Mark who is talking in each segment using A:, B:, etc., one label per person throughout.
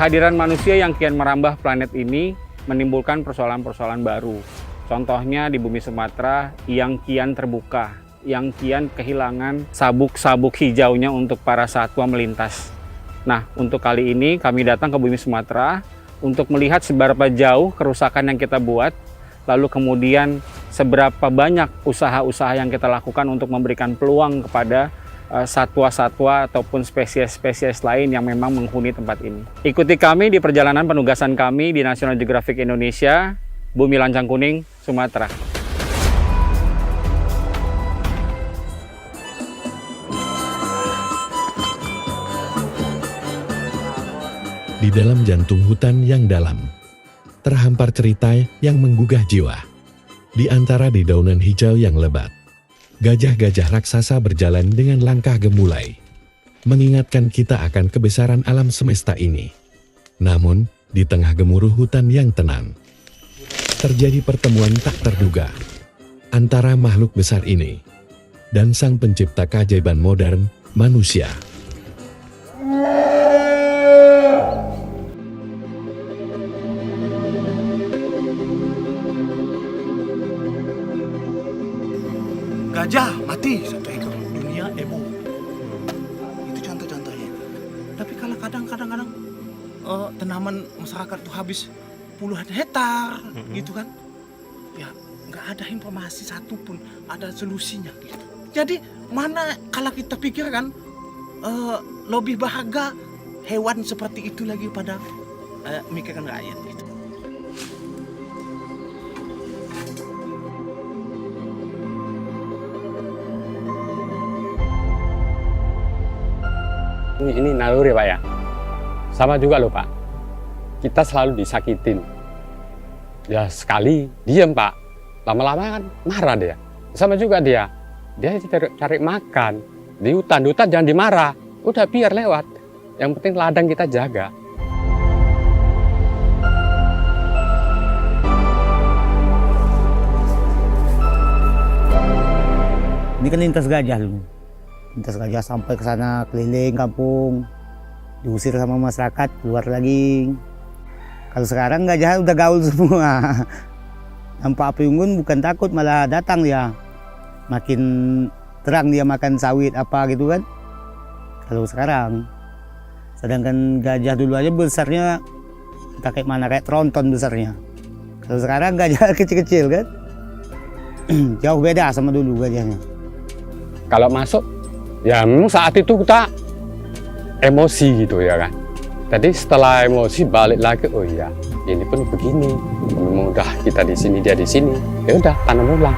A: Kehadiran manusia yang kian merambah planet ini menimbulkan persoalan-persoalan baru. Contohnya di bumi Sumatera yang kian terbuka, yang kian kehilangan sabuk-sabuk hijaunya untuk para satwa melintas. Nah, untuk kali ini kami datang ke bumi Sumatera untuk melihat seberapa jauh kerusakan yang kita buat, lalu kemudian seberapa banyak usaha-usaha yang kita lakukan untuk memberikan peluang kepada satwa-satwa ataupun spesies-spesies lain yang memang menghuni tempat ini. Ikuti kami di perjalanan penugasan kami di National Geographic Indonesia, Bumi Lancang Kuning, Sumatera.
B: Di dalam jantung hutan yang dalam, terhampar cerita yang menggugah jiwa. Di antara dedaunan hijau yang lebat, gajah-gajah raksasa berjalan dengan langkah gemulai, mengingatkan kita akan kebesaran alam semesta ini. Namun, di tengah gemuruh hutan yang tenang, terjadi pertemuan tak terduga antara makhluk besar ini dan sang pencipta keajaiban modern, manusia.
C: Gajah mati satu ekor, dunia heboh. Itu contoh-contohnya. Tapi kalau kadang-kadang tanaman masyarakat tuh habis puluhan hektar gitu kan, ya nggak ada informasi satupun ada solusinya gitu. Jadi mana kalau kita pikirkan lebih bahagia hewan seperti itu lagi pada mikirkan rakyat gitu.
D: Ini naluri Pak ya, sama juga loh Pak, kita selalu disakitin. Ya sekali diem Pak, lama-lama kan marah dia. Sama juga dia cari makan, di hutan jangan dimarah, udah biar lewat. Yang penting ladang kita jaga.
E: Ini kan lintas gajah dulu. Lintas gajah sampai ke sana keliling kampung, diusir sama masyarakat, keluar lagi. Kalau sekarang gajah udah gaul semua. Nampak api unggun bukan takut, malah datang dia. Makin terang dia makan sawit apa gitu kan. Kalau sekarang, sedangkan gajah dulu aja besarnya entah kayak mana, kayak tronton besarnya. Kalau sekarang gajah kecil-kecil kan. Jauh beda sama dulu gajahnya.
D: Kalau masuk, ya memang saat itu kita emosi gitu ya kan. Jadi setelah emosi balik lagi, oh iya ini pun begini, memang udah kita di sini dia di sini, ya udah tanam ulang.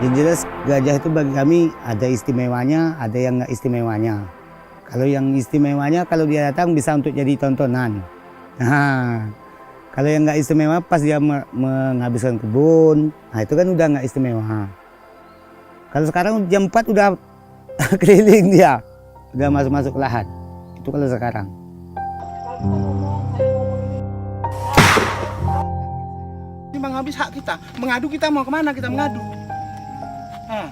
E: Yang jelas gajah itu bagi kami ada istimewanya, ada yang nggak istimewanya. Kalau yang istimewanya kalau dia datang bisa untuk jadi tontonan. Nah, kalau yang nggak istimewa pas dia menghabiskan kebun, nah itu kan udah nggak istimewa. Kalau sekarang jam 4 udah keliling dia, udah masuk lahan. Itu kalau sekarang.
C: Ini menghabis hak kita, mengadu kita mau kemana kita mengadu. Nah,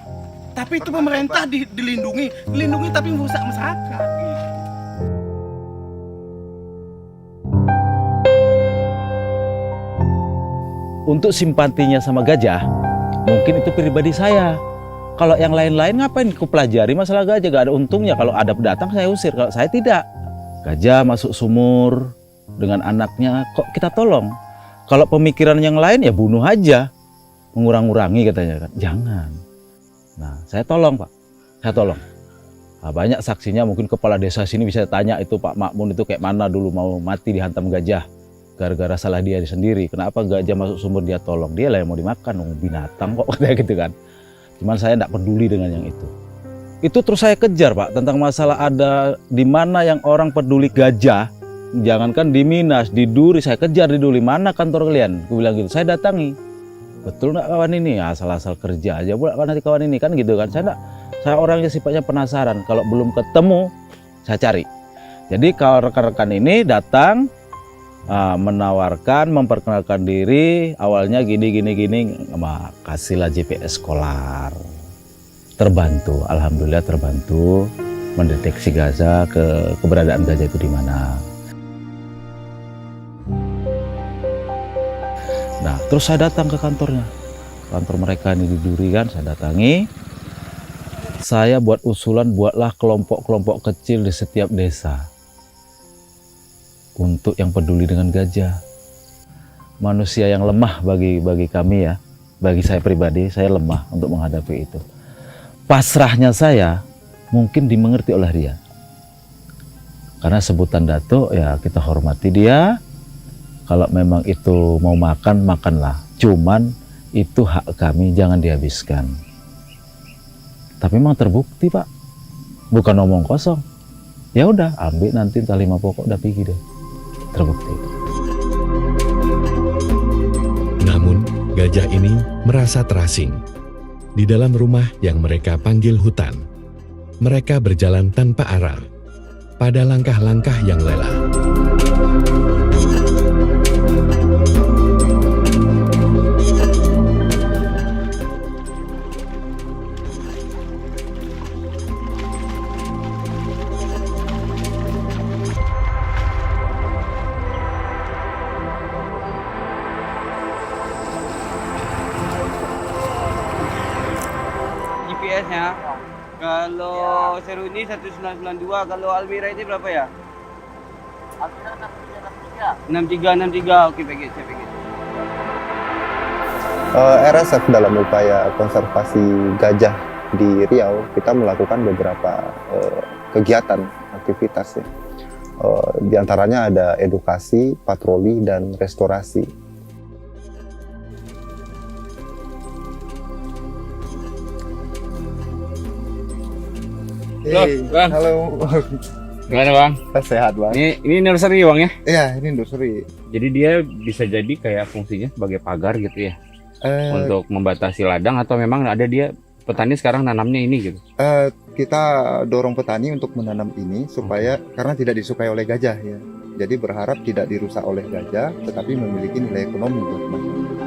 C: tapi itu pemerintah dilindungi tapi merusak masyarakat.
F: Untuk simpatinya sama gajah, mungkin itu pribadi saya. Kalau yang lain-lain ngapain ku pelajari masalah gajah, gak ada untungnya. Kalau ada datang saya usir, kalau saya tidak. Gajah masuk sumur dengan anaknya, kok kita tolong? Kalau pemikiran yang lain ya bunuh aja, mengurang-urangi katanya kan. Jangan. Nah, saya tolong Pak, saya tolong. Nah, banyak saksinya, mungkin kepala desa sini bisa tanya itu Pak Makmun itu kayak mana dulu mau mati dihantam gajah. Gara-gara salah dia sendiri. Kenapa gajah masuk sumur dia tolong? Dia lah yang mau dimakan, binatang kok katanya gitu kan. Cuman saya tidak peduli dengan yang itu. Itu terus saya kejar Pak, tentang masalah ada di mana yang orang peduli gajah. Jangankan di Minas, di Duri, saya kejar di Duri. Mana kantor kalian? Aku bilang gitu, saya datangi. Betul nggak kawan ini? Ya, asal-asal kerja aja pula nanti kawan ini kan gitu kan. Saya orangnya sifatnya penasaran. Kalau belum ketemu, saya cari. Jadi kalau rekan-rekan ini datang, menawarkan, memperkenalkan diri, awalnya gini, kasihlah GPS Skolar. Terbantu, alhamdulillah terbantu. mendeteksi gajah, keberadaan gajah itu di mana. Nah, terus saya datang ke kantornya. Kantor mereka ini di Durian, saya datangi. Saya buat usulan, buatlah kelompok-kelompok kecil di setiap desa untuk yang peduli dengan gajah. Manusia yang lemah bagi kami ya, bagi saya pribadi, saya lemah untuk menghadapi itu. Pasrahnya saya mungkin dimengerti oleh dia. Karena sebutan Datuk ya kita hormati dia. Kalau memang itu mau makan, makanlah. Cuman itu hak kami, jangan dihabiskan. Tapi memang terbukti Pak, bukan omong kosong. Ya udah, ambil nanti entah 5 pokok udah pergi deh. Terbukti.
B: Namun, gajah ini merasa terasing. Di dalam rumah yang mereka panggil hutan, mereka berjalan tanpa arah, pada langkah-langkah yang lelah.
G: GPS-nya kalau Seruni 1992, kalau Almira ini berapa ya? Almira 63. Oke, pakai saya pakai.
H: RSF dalam upaya konservasi gajah di Riau, kita melakukan beberapa kegiatan, aktivitas ya. Di antaranya ada edukasi, patroli, dan restorasi.
A: Loh, Bang.
H: Halo.
A: Gimana Bang?
H: Sehat Bang.
A: Ini nursery Bang ya?
H: Iya, ini nursery.
A: Jadi dia bisa jadi kayak fungsinya sebagai pagar gitu ya? Untuk membatasi ladang, atau memang ada dia petani sekarang nanamnya ini gitu?
H: Kita dorong petani untuk menanam ini supaya karena tidak disukai oleh gajah ya. Jadi berharap tidak dirusak oleh gajah, tetapi memiliki nilai ekonomi buat masyarakat.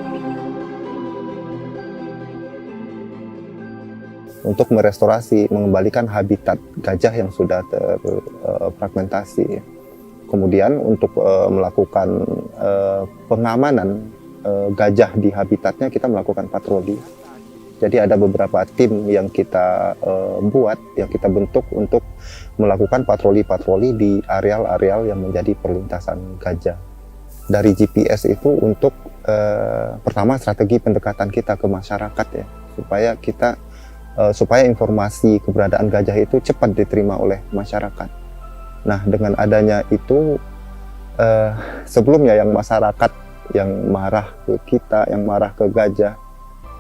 H: Untuk merestorasi, mengembalikan habitat gajah yang sudah terfragmentasi. Kemudian untuk melakukan pengamanan gajah di habitatnya, kita melakukan patroli. Jadi ada beberapa tim yang kita buat, yang kita bentuk untuk melakukan patroli-patroli di areal-areal yang menjadi perlintasan gajah. Dari GPS itu untuk pertama strategi pendekatan kita ke masyarakat ya, supaya informasi keberadaan gajah itu cepat diterima oleh masyarakat. Nah, dengan adanya itu, sebelumnya yang masyarakat yang marah ke kita, yang marah ke gajah,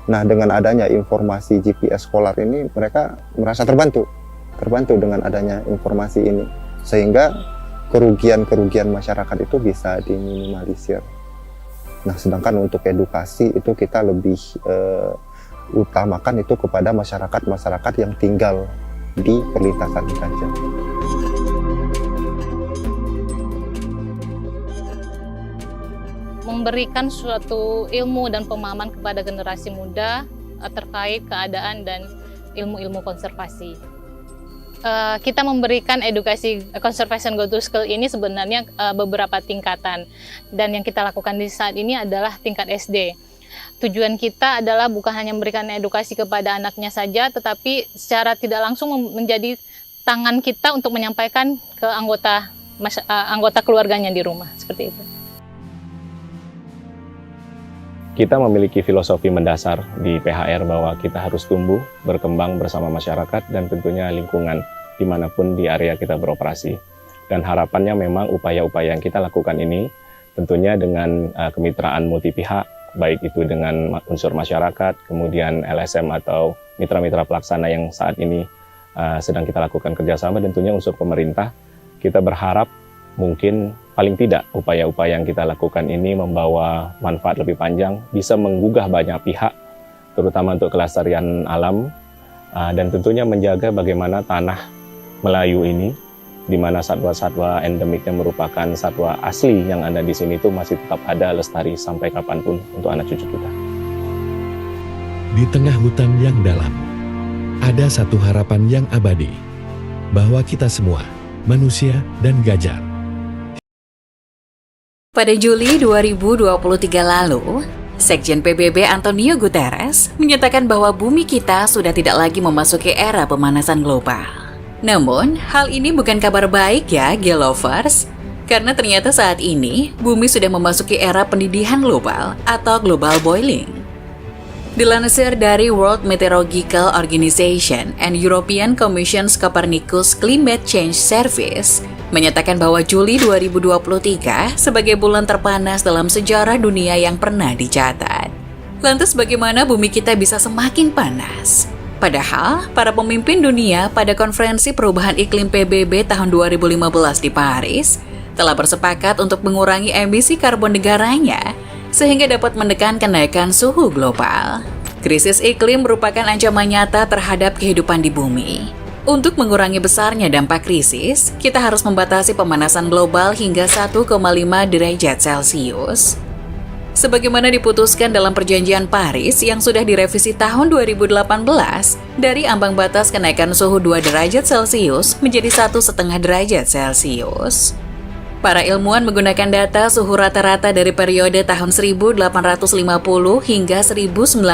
H: nah dengan adanya informasi GPS Kolar ini, mereka merasa terbantu dengan adanya informasi ini, sehingga kerugian masyarakat itu bisa diminimalisir. Nah, sedangkan untuk edukasi itu kita lebih utamakan itu kepada masyarakat yang tinggal di perlintasan gajah.
I: Memberikan suatu ilmu dan pemahaman kepada generasi muda terkait keadaan dan ilmu-ilmu konservasi. Kita memberikan edukasi Conservation Go to School ini sebenarnya beberapa tingkatan, dan yang kita lakukan di saat ini adalah tingkat SD. Tujuan kita adalah bukan hanya memberikan edukasi kepada anaknya saja, tetapi secara tidak langsung menjadi tangan kita untuk menyampaikan ke anggota keluarganya di rumah, seperti itu.
J: Kita memiliki filosofi mendasar di PHR bahwa kita harus tumbuh, berkembang bersama masyarakat dan tentunya lingkungan dimanapun di area kita beroperasi. Dan harapannya memang upaya-upaya yang kita lakukan ini tentunya dengan kemitraan multi pihak, baik itu dengan unsur masyarakat, kemudian LSM atau mitra-mitra pelaksana yang saat ini sedang kita lakukan kerjasama, dan tentunya unsur pemerintah. Kita berharap mungkin paling tidak upaya-upaya yang kita lakukan ini membawa manfaat lebih panjang, bisa menggugah banyak pihak, terutama untuk kelestarian alam, dan tentunya menjaga bagaimana tanah Melayu ini, di mana satwa-satwa endemiknya merupakan satwa asli yang ada di sini itu masih tetap ada, lestari sampai kapanpun untuk anak cucu kita.
B: Di tengah hutan yang dalam, ada satu harapan yang abadi. bahwa kita semua, manusia dan gajah,
K: Pada Juli 2023 lalu, Sekjen PBB Antonio Guterres menyatakan bahwa bumi kita sudah tidak lagi memasuki era pemanasan global. Namun, hal ini bukan kabar baik ya, Gelovers, karena ternyata saat ini bumi sudah memasuki era pendidihan global atau global boiling. Dilansir dari World Meteorological Organization and European Commission's Copernicus Climate Change Service menyatakan bahwa Juli 2023 sebagai bulan terpanas dalam sejarah dunia yang pernah dicatat. Lantas bagaimana bumi kita bisa semakin panas? Padahal, para pemimpin dunia pada konferensi perubahan iklim PBB tahun 2015 di Paris telah bersepakat untuk mengurangi emisi karbon negaranya sehingga dapat menekan kenaikan suhu global. Krisis iklim merupakan ancaman nyata terhadap kehidupan di bumi. Untuk mengurangi besarnya dampak krisis, kita harus membatasi pemanasan global hingga 1,5 derajat Celcius. Sebagaimana diputuskan dalam perjanjian Paris yang sudah direvisi tahun 2018, dari ambang batas kenaikan suhu 2 derajat Celcius menjadi 1,5 derajat Celcius. Para ilmuwan menggunakan data suhu rata-rata dari periode tahun 1850 hingga 1900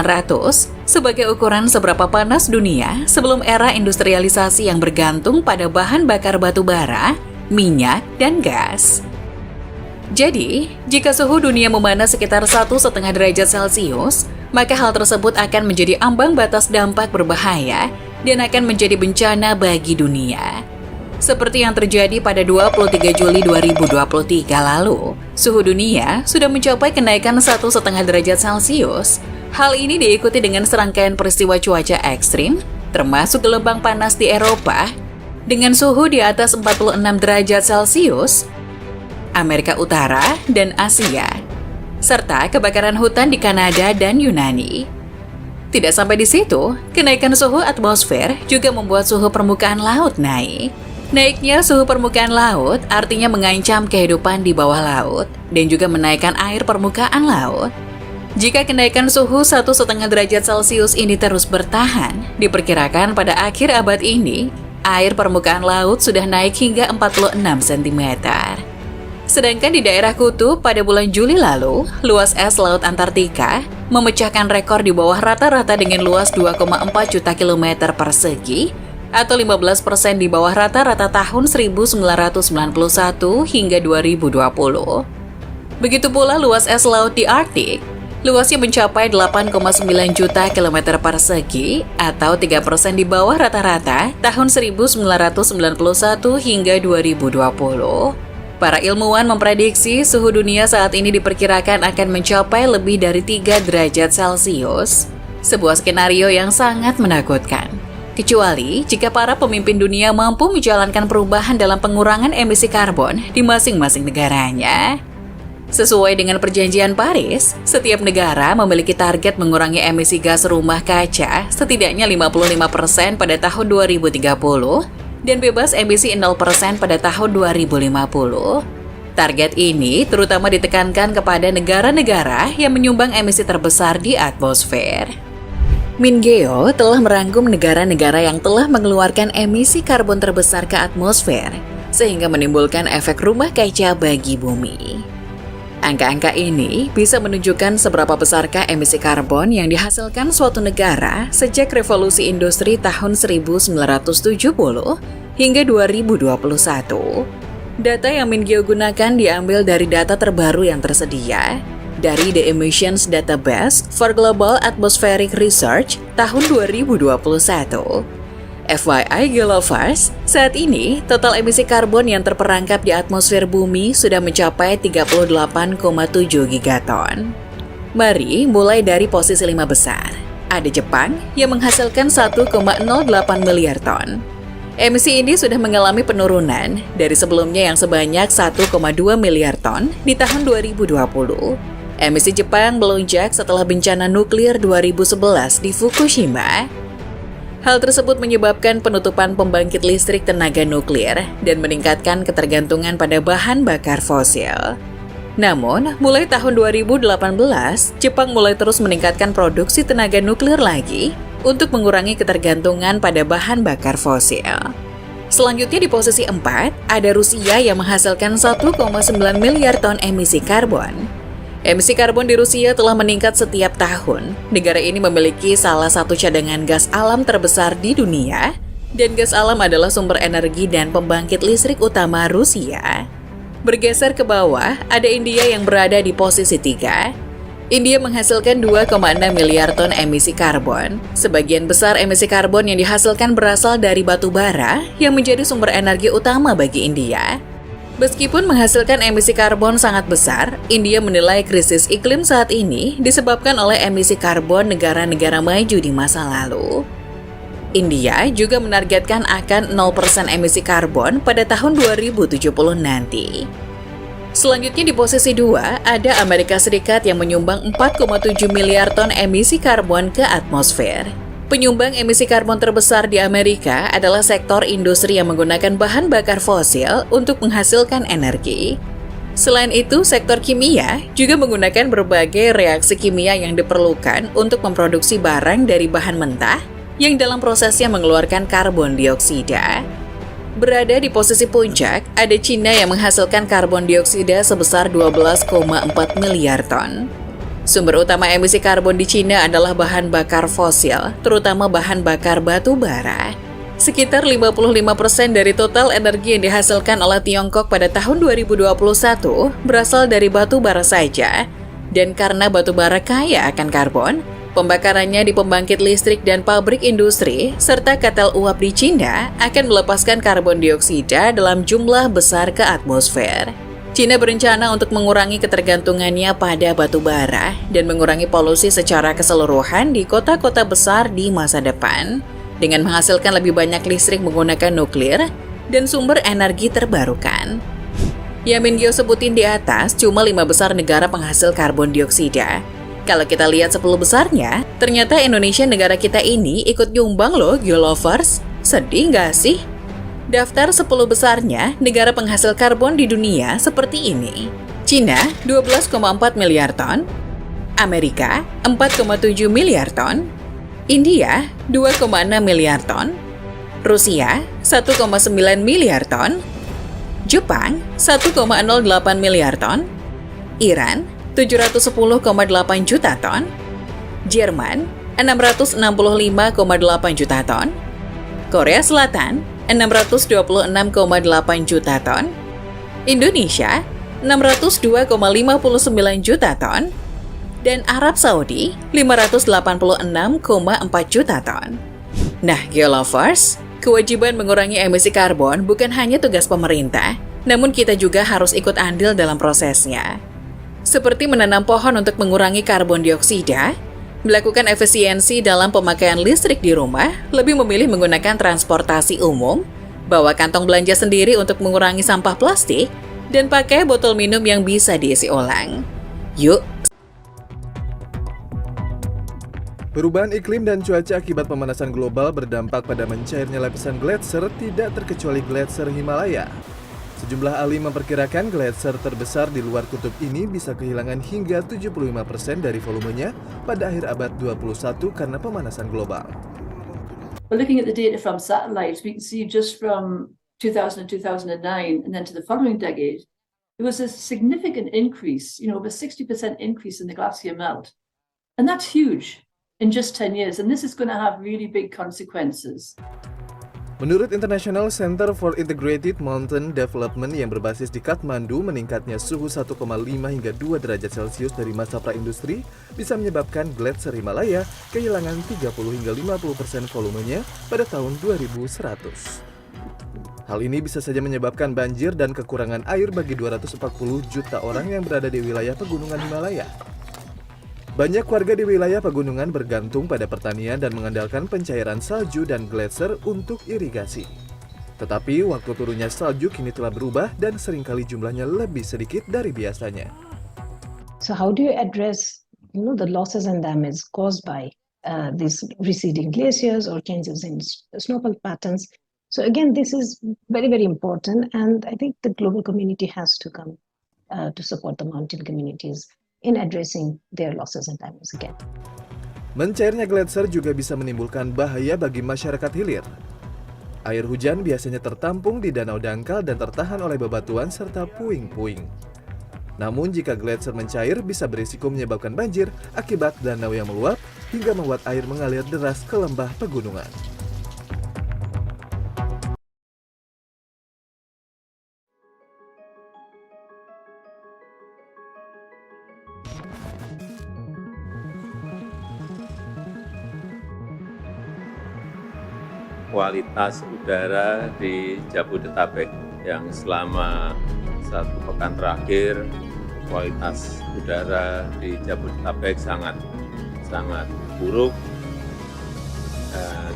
K: sebagai ukuran seberapa panas dunia sebelum era industrialisasi yang bergantung pada bahan bakar batu bara, minyak, dan gas. Jadi, jika suhu dunia memanas sekitar 1,5 derajat Celcius, maka hal tersebut akan menjadi ambang batas dampak berbahaya dan akan menjadi bencana bagi dunia. Seperti yang terjadi pada 23 Juli 2023 lalu, suhu dunia sudah mencapai kenaikan 1,5 derajat Celcius. Hal ini diikuti dengan serangkaian peristiwa cuaca ekstrim, termasuk gelombang panas di Eropa, dengan suhu di atas 46 derajat Celcius, Amerika Utara, dan Asia, serta kebakaran hutan di Kanada dan Yunani. Tidak sampai di situ, kenaikan suhu atmosfer juga membuat suhu permukaan laut naik. Naiknya suhu permukaan laut artinya mengancam kehidupan di bawah laut dan juga menaikkan air permukaan laut. Jika kenaikan suhu 1,5 derajat Celcius ini terus bertahan, diperkirakan pada akhir abad ini, air permukaan laut sudah naik hingga 46 cm. Sedangkan di daerah kutub pada bulan Juli lalu, luas es Laut Antartika memecahkan rekor di bawah rata-rata dengan luas 2,4 juta kilometer persegi, atau 15% di bawah rata-rata tahun 1991 hingga 2020. Begitu pula luas es laut di Arktik, luasnya mencapai 8,9 juta kilometer persegi atau 3% di bawah rata-rata tahun 1991 hingga 2020. Para ilmuwan memprediksi suhu dunia saat ini diperkirakan akan mencapai lebih dari 3 derajat Celcius, sebuah skenario yang sangat menakutkan. Kecuali jika para pemimpin dunia mampu menjalankan perubahan dalam pengurangan emisi karbon di masing-masing negaranya. Sesuai dengan perjanjian Paris, setiap negara memiliki target mengurangi emisi gas rumah kaca setidaknya 55% pada tahun 2030 dan bebas emisi 0% pada tahun 2050. Target ini terutama ditekankan kepada negara-negara yang menyumbang emisi terbesar di atmosfer. Mingeo telah merangkum negara-negara yang telah mengeluarkan emisi karbon terbesar ke atmosfer, sehingga menimbulkan efek rumah kaca bagi bumi. Angka-angka ini bisa menunjukkan seberapa besarkah emisi karbon yang dihasilkan suatu negara sejak revolusi industri tahun 1970 hingga 2021. Data yang Mingeo gunakan diambil dari data terbaru yang tersedia dari The Emissions Database for Global Atmospheric Research tahun 2021. FYI Gelovers, saat ini total emisi karbon yang terperangkap di atmosfer bumi sudah mencapai 38,7 gigaton. Mari mulai dari posisi 5 besar. Ada Jepang yang menghasilkan 1,08 miliar ton. Emisi ini sudah mengalami penurunan dari sebelumnya yang sebanyak 1,2 miliar ton di tahun 2020. Emisi Jepang melonjak setelah bencana nuklir 2011 di Fukushima. Hal tersebut menyebabkan penutupan pembangkit listrik tenaga nuklir dan meningkatkan ketergantungan pada bahan bakar fosil. Namun, mulai tahun 2018, Jepang mulai terus meningkatkan produksi tenaga nuklir lagi untuk mengurangi ketergantungan pada bahan bakar fosil. Selanjutnya di posisi 4, ada Rusia yang menghasilkan 1,9 miliar ton emisi karbon. Emisi karbon di Rusia telah meningkat setiap tahun. Negara ini memiliki salah satu cadangan gas alam terbesar di dunia, dan gas alam adalah sumber energi dan pembangkit listrik utama Rusia. Bergeser ke bawah, ada India yang berada di posisi 3. India menghasilkan 2,6 miliar ton emisi karbon. Sebagian besar emisi karbon yang dihasilkan berasal dari batu bara yang menjadi sumber energi utama bagi India. Meskipun menghasilkan emisi karbon sangat besar, India menilai krisis iklim saat ini disebabkan oleh emisi karbon negara-negara maju di masa lalu. India juga menargetkan akan 0% emisi karbon pada tahun 2070 nanti. Selanjutnya di posisi 2, ada Amerika Serikat yang menyumbang 4,7 miliar ton emisi karbon ke atmosfer. Penyumbang emisi karbon terbesar di Amerika adalah sektor industri yang menggunakan bahan bakar fosil untuk menghasilkan energi. Selain itu, sektor kimia juga menggunakan berbagai reaksi kimia yang diperlukan untuk memproduksi barang dari bahan mentah yang dalam prosesnya mengeluarkan karbon dioksida. Berada di posisi puncak, ada Cina yang menghasilkan karbon dioksida sebesar 12,4 miliar ton. Sumber utama emisi karbon di Cina adalah bahan bakar fosil, terutama bahan bakar batu bara. Sekitar 55% dari total energi yang dihasilkan oleh Tiongkok pada tahun 2021 berasal dari batu bara saja. Dan karena batu bara kaya akan karbon, pembakarannya di pembangkit listrik dan pabrik industri, serta katel uap di Cina akan melepaskan karbon dioksida dalam jumlah besar ke atmosfer. Cina berencana untuk mengurangi ketergantungannya pada batu bara dan mengurangi polusi secara keseluruhan di kota-kota besar di masa depan, dengan menghasilkan lebih banyak listrik menggunakan nuklir dan sumber energi terbarukan. Yang Mingyo sebutin di atas cuma 5 besar negara penghasil karbon dioksida. Kalau kita lihat 10 besarnya, ternyata Indonesia negara kita ini ikut nyumbang loh, Geolovers. Sedih nggak sih? Daftar 10 besarnya negara penghasil karbon di dunia seperti ini. Cina 12,4 miliar ton, Amerika 4,7 miliar ton, India 2,6 miliar ton, Rusia 1,9 miliar ton, Jepang 1,08 miliar ton, Iran 710,8 juta ton, Jerman 665,8 juta ton, Korea Selatan 626,8 juta ton, Indonesia 602,59 juta ton, dan Arab Saudi 586,4 juta ton. Nah, Geolovers, kewajiban mengurangi emisi karbon bukan hanya tugas pemerintah, namun kita juga harus ikut andil dalam prosesnya. Seperti menanam pohon untuk mengurangi karbon dioksida, melakukan efisiensi dalam pemakaian listrik di rumah, lebih memilih menggunakan transportasi umum, bawa kantong belanja sendiri untuk mengurangi sampah plastik, dan pakai botol minum yang bisa diisi ulang. Yuk!
L: Perubahan iklim dan cuaca akibat pemanasan global berdampak pada mencairnya lapisan gletser, tidak terkecuali gletser Himalaya. Sejumlah ahli memperkirakan gletser terbesar di luar kutub ini bisa kehilangan hingga 75% dari volumenya pada akhir abad 21 karena pemanasan global.
M: Looking at the data from satellites, we can see just from 2000 to 2009 and then to the following decade, there was a significant increase, over 60% increase in the glacier melt. And that's huge in just 10 years, and this is going to have really big consequences.
L: Menurut International Center for Integrated Mountain Development yang berbasis di Kathmandu, meningkatnya suhu 1,5 hingga 2 derajat Celcius dari masa praindustri bisa menyebabkan gletser Himalaya kehilangan 30 hingga 50% volumenya pada tahun 2100. Hal ini bisa saja menyebabkan banjir dan kekurangan air bagi 240 juta orang yang berada di wilayah pegunungan Himalaya. Banyak warga di wilayah pegunungan bergantung pada pertanian dan mengandalkan pencairan salju dan gletser untuk irigasi. Tetapi waktu turunnya salju kini telah berubah dan seringkali jumlahnya lebih sedikit dari biasanya.
N: So how do you address the losses and damage caused by these receding glaciers or changes in snowfall patterns? So again, this is very, very important, and I think the global community has to come to support the mountain communities in addressing their losses and damage again.
L: Mencairnya gletser juga bisa menimbulkan bahaya bagi masyarakat hilir. Air hujan biasanya tertampung di danau dangkal dan tertahan oleh bebatuan serta puing-puing. Namun jika gletser mencair bisa berisiko menyebabkan banjir akibat danau yang meluap hingga membuat air mengalir deras ke lembah pegunungan.
O: Kualitas udara di Jabodetabek yang selama 1 pekan terakhir, kualitas udara di Jabodetabek sangat buruk, dan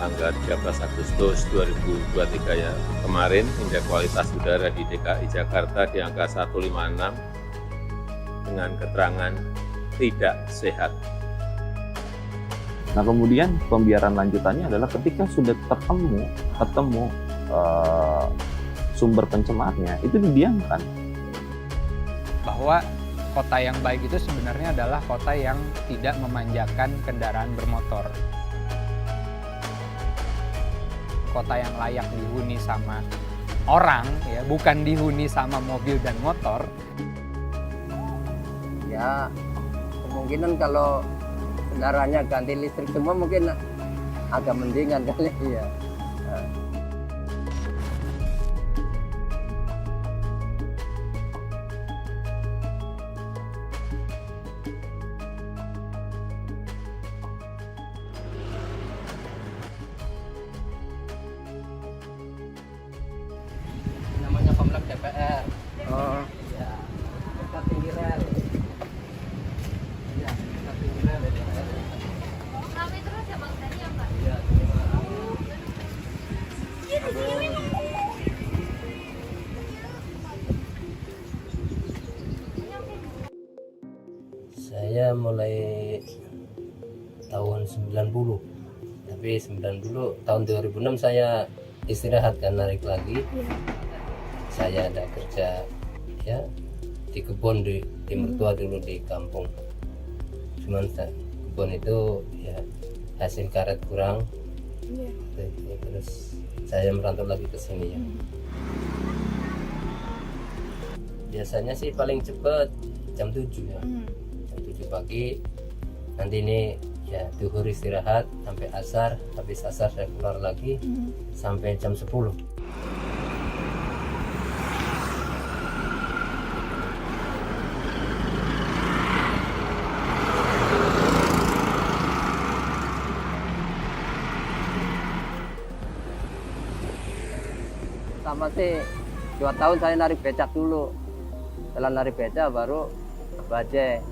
O: tanggal 13 Agustus 2023 ya kemarin indeks kualitas udara di DKI Jakarta di angka 156 dengan keterangan tidak sehat.
J: Nah kemudian pembiaran lanjutannya adalah ketika sudah ketemu sumber pencemarnya, itu didiamkan.
P: Bahwa kota yang baik itu sebenarnya adalah kota yang tidak memanjakan kendaraan bermotor. Kota yang layak dihuni sama orang, ya, bukan dihuni sama mobil dan motor.
Q: Ya, kemungkinan kalau kendaraannya ganti listrik semua mungkin agak mendingan kali ya. Namanya komplek DPR. Oh. Ya. Dekat tinggi rel. Ya, dekat tinggi rel.
I: Kami terus ya Bang tadi ya Pak?
Q: Iya. Saya mulai tahun 90. Tapi 90 tahun 2006 saya istirahat kan, narik lagi. Saya ada kerja ya di kebun di mertua dulu di kampung. Cuman kebun itu ya hasil karet kurang. Terus saya merantau lagi ke sini ya. Biasanya sih paling cepat jam 7 ya. Jam 7 pagi. Nanti ini ya duhur istirahat sampai asar, habis asar saya keluar lagi sampai jam 10. Pertama sih 2 tahun saya narik becak dulu. Setelah narik becak baru bajai.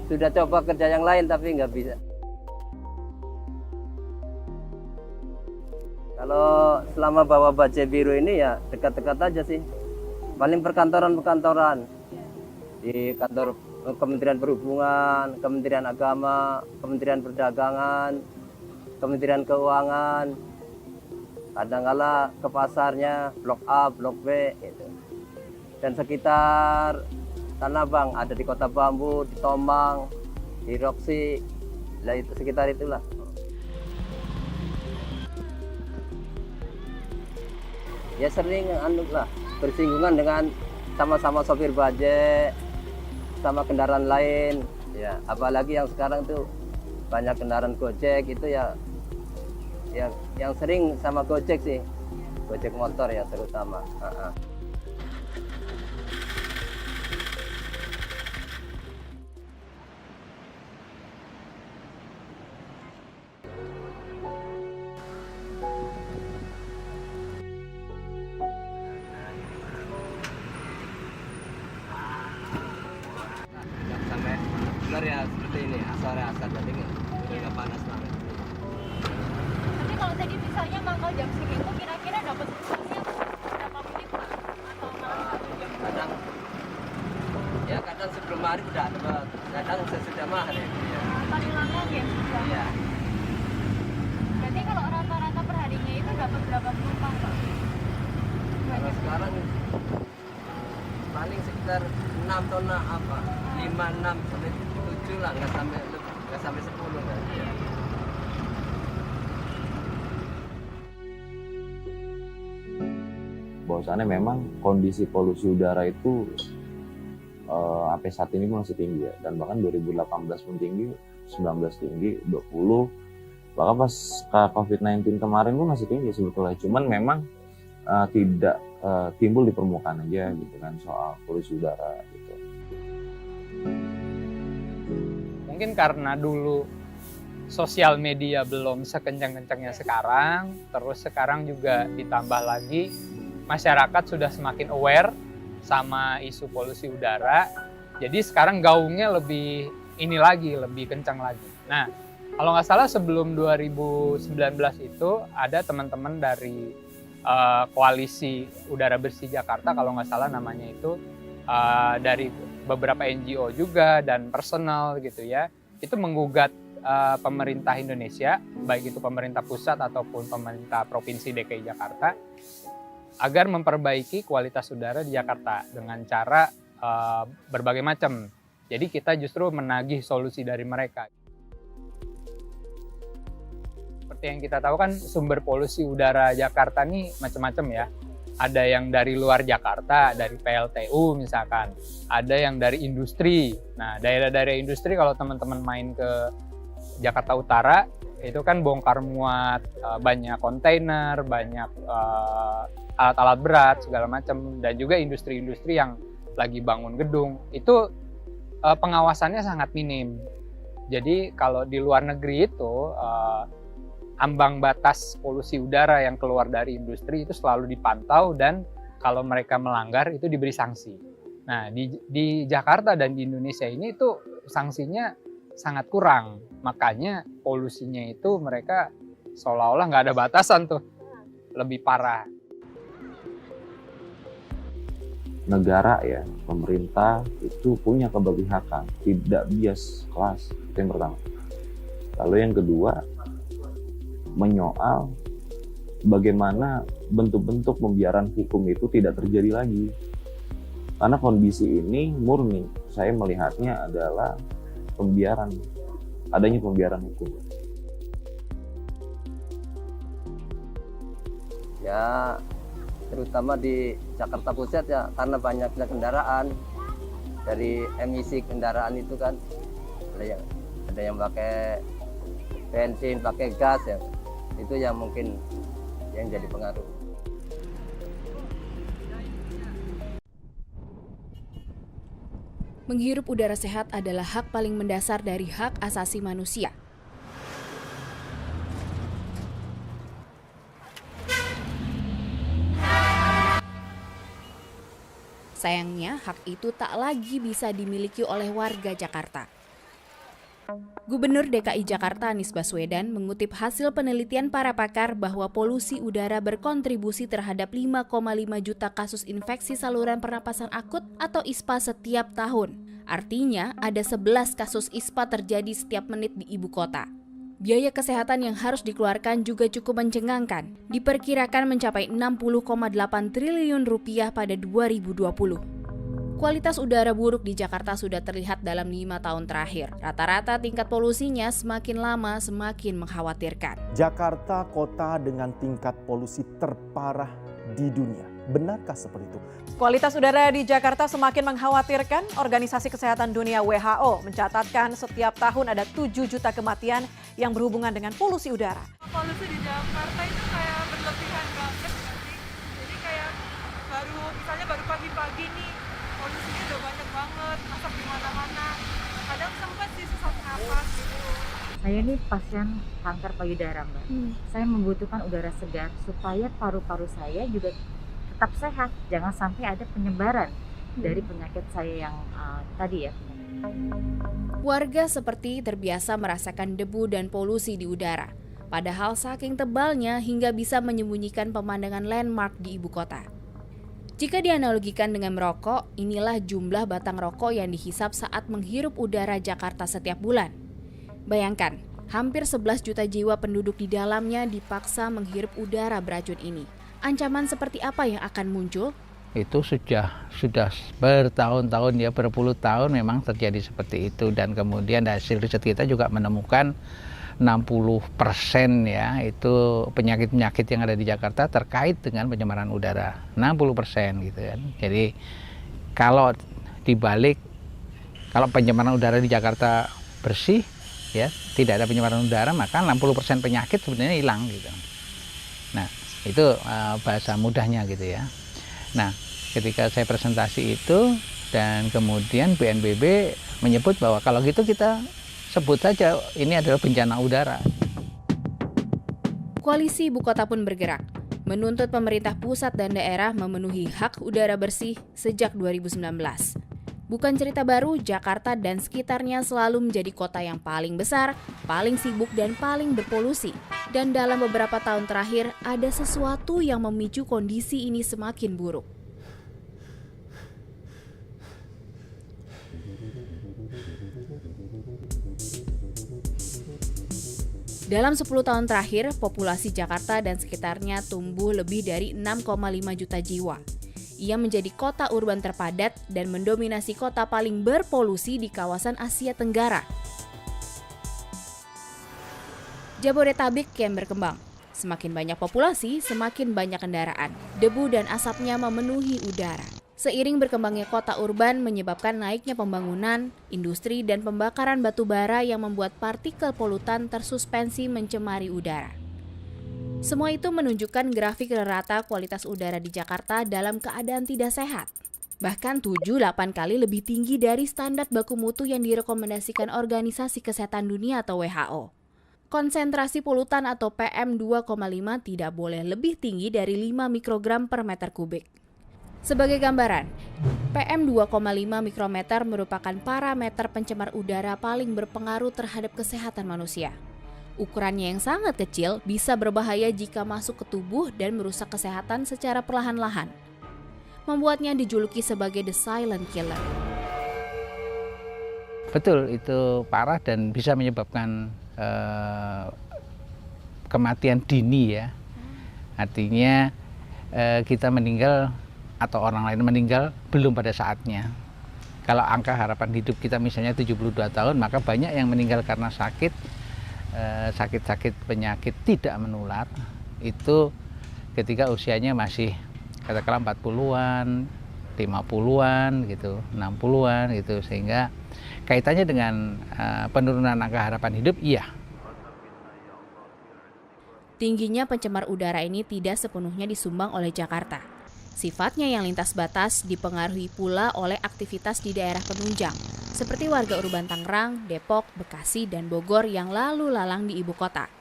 Q: Sudah coba kerja yang lain tapi nggak bisa. Kalau selama bawa bajai biru ini ya dekat-dekat aja sih. Paling perkantoran-perkantoran. Di kantor Kementerian Perhubungan, Kementerian Agama, Kementerian Perdagangan, Kementerian Keuangan. Kadang-kala ke pasarnya, Blok A, Blok B gitu. Dan sekitar Tanah Abang, ada di Kota Bambu, di Tomang, di Roksi, lah itu sekitar itulah. Ya sering bersinggungan dengan sama-sama sopir bajai, sama kendaraan lain. Ya apalagi yang sekarang tuh banyak kendaraan Gojek itu ya, yang sering sama Gojek sih, Gojek motor ya terutama. Sampai benar ya seperti ini, asar jadi nggak panas banget.
I: Tapi kalau tadi misalnya mangkal jam segitu kira-kira dapat hasilnya berapa menit Pak? Atau malah 1 jam?
Q: Kadang sebelum hari udah dapat, kadang sesudah maghrib. Ya.
I: Paling lama jam 3.
Q: Iya.
I: Berarti kalau rata-rata perharinya itu dapat berapa penumpang Pak?
Q: Kalau sekarang paling sekitar 6 ton apa? 5, 6 sampai 7 lah, nggak sampai 10 kan.
R: bahwasannya memang kondisi polusi udara itu sampai saat ini masih tinggi ya, dan bahkan 2018 pun tinggi, 19 tinggi, 20, bahkan pas COVID-19 kemarin pun masih tinggi sebetulnya, cuman memang tidak timbul di permukaan aja gitu kan soal polusi udara gitu.
P: Mungkin karena dulu sosial media belum sekencang-kencangnya sekarang, terus sekarang juga ditambah lagi masyarakat sudah semakin aware sama isu polusi udara, jadi sekarang gaungnya lebih kencang lagi. Nah, kalau nggak salah sebelum 2019 itu ada teman-teman dari Koalisi Udara Bersih Jakarta, kalau nggak salah namanya itu, dari beberapa NGO juga dan personal gitu ya, itu menggugat pemerintah Indonesia, baik itu pemerintah pusat ataupun pemerintah Provinsi DKI Jakarta, agar memperbaiki kualitas udara di Jakarta dengan cara berbagai macam. Jadi kita justru menagih solusi dari mereka. Seperti yang kita tahu kan sumber polusi udara Jakarta ini macam-macam ya. Ada yang dari luar Jakarta, dari PLTU misalkan. Ada yang dari industri. Nah, daerah-daerah industri kalau teman-teman main ke Jakarta Utara, itu kan bongkar muat, banyak kontainer, banyak alat-alat berat, segala macam. Dan juga industri-industri yang lagi bangun gedung. Itu pengawasannya sangat minim. Jadi kalau di luar negeri itu, ambang batas polusi udara yang keluar dari industri itu selalu dipantau, dan kalau mereka melanggar itu diberi sanksi. Nah, di Jakarta dan di Indonesia ini itu sanksinya sangat kurang. Makanya polusinya itu mereka seolah-olah nggak ada batasan tuh, lebih parah.
R: Negara ya, pemerintah itu punya keberpihakan, tidak bias kelas, itu yang pertama. Lalu yang kedua, menyoal bagaimana bentuk-bentuk pembiaran hukum itu tidak terjadi lagi. Karena kondisi ini murni, saya melihatnya adalah adanya pembiaran hukum.
Q: Ya, terutama di Jakarta Pusat ya, karena banyaknya kendaraan, dari emisi kendaraan itu kan ada yang pakai bensin, pakai gas ya, itu yang mungkin yang jadi pengaruh.
S: Menghirup udara sehat adalah hak paling mendasar dari hak asasi manusia. Sayangnya, hak itu tak lagi bisa dimiliki oleh warga Jakarta. Gubernur DKI Jakarta Anies Baswedan mengutip hasil penelitian para pakar bahwa polusi udara berkontribusi terhadap 5,5 juta kasus infeksi saluran pernapasan akut atau ISPA setiap tahun. Artinya, ada 11 kasus ISPA terjadi setiap menit di ibu kota. Biaya kesehatan yang harus dikeluarkan juga cukup mencengangkan, diperkirakan mencapai 60,8 triliun rupiah pada 2020. Kualitas udara buruk di Jakarta sudah terlihat dalam 5 tahun terakhir. Rata-rata tingkat polusinya semakin lama semakin mengkhawatirkan.
T: Jakarta kota dengan tingkat polusi terparah di dunia. Benarkah seperti itu?
U: Kualitas udara di Jakarta semakin mengkhawatirkan. Organisasi Kesehatan Dunia WHO mencatatkan setiap tahun ada 7 juta kematian yang berhubungan dengan polusi udara.
V: Polusi di Jakarta itu kayak berlebihan banget. Jadi kayak baru pagi-pagi nih, polusinya udah banyak banget, asap di mana-mana. Kadang sempat sih sesak napas gitu.
W: Saya ini pasien kanker payudara, Mbak. Saya membutuhkan udara segar supaya paru-paru saya juga tetap sehat. Jangan sampai ada penyebaran dari penyakit saya yang tadi ya.
S: Warga seperti terbiasa merasakan debu dan polusi di udara. Padahal saking tebalnya hingga bisa menyembunyikan pemandangan landmark di ibu kota. Jika dianalogikan dengan merokok, inilah jumlah batang rokok yang dihisap saat menghirup udara Jakarta setiap bulan. Bayangkan, hampir 11 juta jiwa penduduk di dalamnya dipaksa menghirup udara beracun ini. Ancaman seperti apa yang akan muncul?
X: Itu sudah bertahun-tahun ya, berpuluh tahun memang terjadi seperti itu. Dan kemudian hasil riset kita juga menemukan 60% ya itu penyakit-penyakit yang ada di Jakarta terkait dengan pencemaran udara, 60% gitu kan. Jadi kalau dibalik, kalau pencemaran udara di Jakarta bersih ya, tidak ada pencemaran udara, maka 60% penyakit sebenarnya hilang gitu. Nah, itu bahasa mudahnya gitu ya. Nah, ketika saya presentasi itu dan kemudian BNPB menyebut bahwa kalau gitu kita sebut saja ini adalah bencana udara.
S: Koalisi Ibu Kota pun bergerak, menuntut pemerintah pusat dan daerah memenuhi hak udara bersih sejak 2019. Bukan cerita baru, Jakarta dan sekitarnya selalu menjadi kota yang paling besar, paling sibuk dan paling berpolusi. Dan dalam beberapa tahun terakhir, ada sesuatu yang memicu kondisi ini semakin buruk. Dalam 10 tahun terakhir, populasi Jakarta dan sekitarnya tumbuh lebih dari 6,5 juta jiwa. Ia menjadi kota urban terpadat dan mendominasi kota paling berpolusi di kawasan Asia Tenggara. Jabodetabek kian berkembang. Semakin banyak populasi, semakin banyak kendaraan. Debu dan asapnya memenuhi udara. Seiring berkembangnya kota urban menyebabkan naiknya pembangunan, industri, dan pembakaran batu bara yang membuat partikel polutan tersuspensi mencemari udara. Semua itu menunjukkan grafik rata kualitas udara di Jakarta dalam keadaan tidak sehat. Bahkan 7-8 kali lebih tinggi dari standar baku mutu yang direkomendasikan Organisasi Kesehatan Dunia atau WHO. Konsentrasi polutan atau PM2,5 tidak boleh lebih tinggi dari 5 mikrogram per meter kubik. Sebagai gambaran, PM2,5 mikrometer merupakan parameter pencemar udara paling berpengaruh terhadap kesehatan manusia. Ukurannya yang sangat kecil bisa berbahaya jika masuk ke tubuh dan merusak kesehatan secara perlahan-lahan. Membuatnya dijuluki sebagai the silent killer.
X: Betul, itu parah dan bisa menyebabkan kematian dini ya. Artinya kita meninggal atau orang lain meninggal belum pada saatnya. Kalau angka harapan hidup kita misalnya 72 tahun, maka banyak yang meninggal karena sakit penyakit tidak menular. Itu ketika usianya masih katakanlah 40-an, 50-an gitu, 60-an gitu, sehingga kaitannya dengan penurunan angka harapan hidup, iya.
S: Tingginya pencemar udara ini tidak sepenuhnya disumbang oleh Jakarta. Sifatnya yang lintas batas dipengaruhi pula oleh aktivitas di daerah penunjang, seperti warga urban Tangerang, Depok, Bekasi, dan Bogor yang lalu lalang di ibu kota.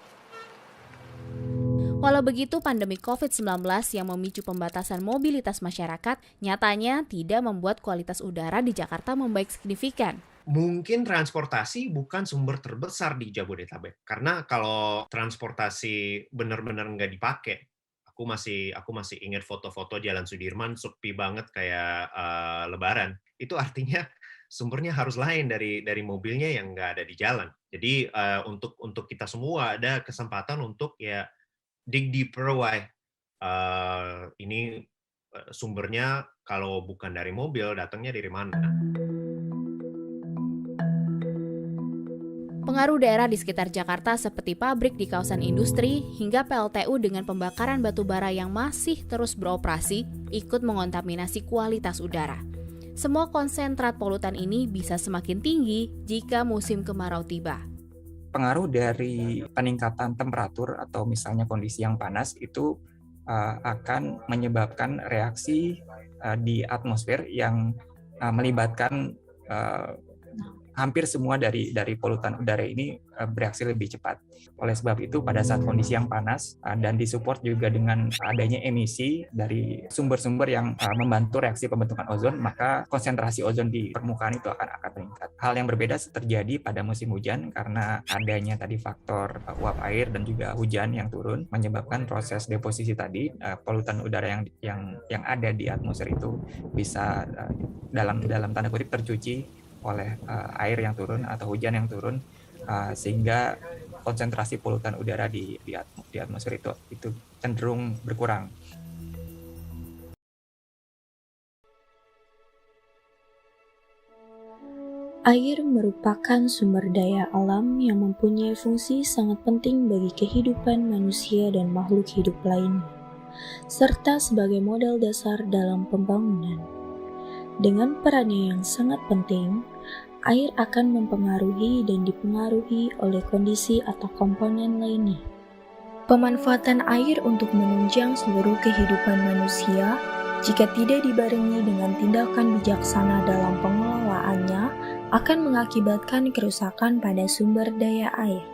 S: Walau begitu, pandemi COVID-19 yang memicu pembatasan mobilitas masyarakat nyatanya tidak membuat kualitas udara di Jakarta membaik signifikan.
C: Mungkin transportasi bukan sumber terbesar di Jabodetabek, karena kalau transportasi benar-benar nggak dipakai, aku masih ingat foto-foto Jalan Sudirman sepi banget kayak Lebaran. Itu artinya sumbernya harus lain dari mobilnya yang nggak ada di jalan. Jadi untuk kita semua ada kesempatan untuk ya dig deeper why ini sumbernya kalau bukan dari mobil datangnya dari mana.
S: Pengaruh daerah di sekitar Jakarta seperti pabrik di kawasan industri hingga PLTU dengan pembakaran batu bara yang masih terus beroperasi ikut mengontaminasi kualitas udara. Semua konsentrat polutan ini bisa semakin tinggi jika musim kemarau tiba.
D: Pengaruh dari peningkatan temperatur atau misalnya kondisi yang panas itu akan menyebabkan reaksi di atmosfer yang melibatkan hampir semua dari polutan udara ini bereaksi lebih cepat. Oleh sebab itu, pada saat kondisi yang panas dan disupport juga dengan adanya emisi dari sumber-sumber yang membantu reaksi pembentukan ozon, maka konsentrasi ozon di permukaan itu akan meningkat. Hal yang berbeda terjadi pada musim hujan karena adanya tadi faktor uap air dan juga hujan yang turun menyebabkan proses deposisi tadi, polutan udara yang ada di atmosfer itu bisa dalam tanda kutip tercuci oleh air yang turun atau hujan yang turun, sehingga konsentrasi polutan udara di atmosfer itu cenderung berkurang.
A: Air merupakan sumber daya alam yang mempunyai fungsi sangat penting bagi kehidupan manusia dan makhluk hidup lainnya, serta sebagai modal dasar dalam pembangunan. Dengan perannya yang sangat penting, air akan mempengaruhi dan dipengaruhi oleh kondisi atau komponen lainnya. Pemanfaatan air untuk menunjang seluruh kehidupan manusia, jika tidak dibarengi dengan tindakan bijaksana dalam pengelolaannya, akan mengakibatkan kerusakan pada sumber daya air.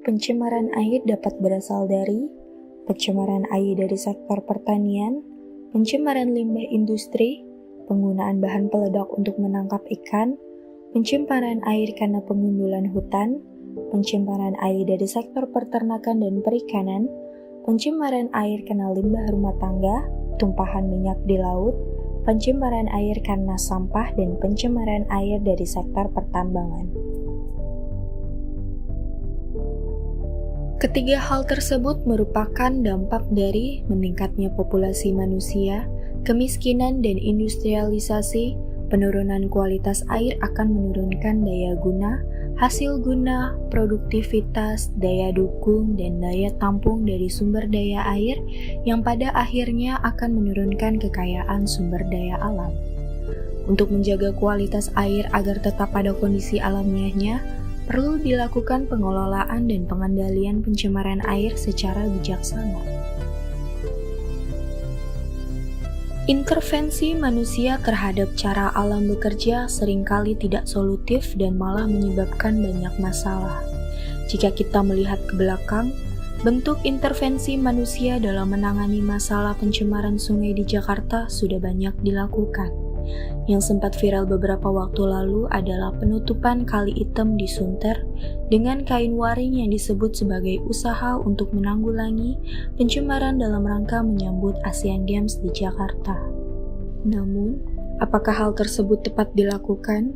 A: Pencemaran air dapat berasal dari pencemaran air dari sektor pertanian, pencemaran limbah industri, penggunaan bahan peledak untuk menangkap ikan, pencemaran air karena pengundulan hutan, pencemaran air dari sektor peternakan dan perikanan, pencemaran air karena limbah rumah tangga, tumpahan minyak di laut, pencemaran air karena sampah, dan pencemaran air dari sektor pertambangan. Ketiga hal tersebut merupakan dampak dari meningkatnya populasi manusia, kemiskinan dan industrialisasi. Penurunan kualitas air akan menurunkan daya guna, hasil guna, produktivitas, daya dukung, dan daya tampung dari sumber daya air yang pada akhirnya akan menurunkan kekayaan sumber daya alam. Untuk menjaga kualitas air agar tetap pada kondisi alamiahnya, perlu dilakukan pengelolaan dan pengendalian pencemaran air secara bijaksana. Intervensi manusia terhadap cara alam bekerja seringkali tidak solutif dan malah menyebabkan banyak masalah. Jika kita melihat ke belakang, bentuk intervensi manusia dalam menangani masalah pencemaran sungai di Jakarta sudah banyak dilakukan. Yang sempat viral beberapa waktu lalu adalah penutupan Kali Item di Sunter dengan kain waring yang disebut sebagai usaha untuk menanggulangi pencemaran dalam rangka menyambut Asian Games di Jakarta. Namun, apakah hal tersebut tepat dilakukan?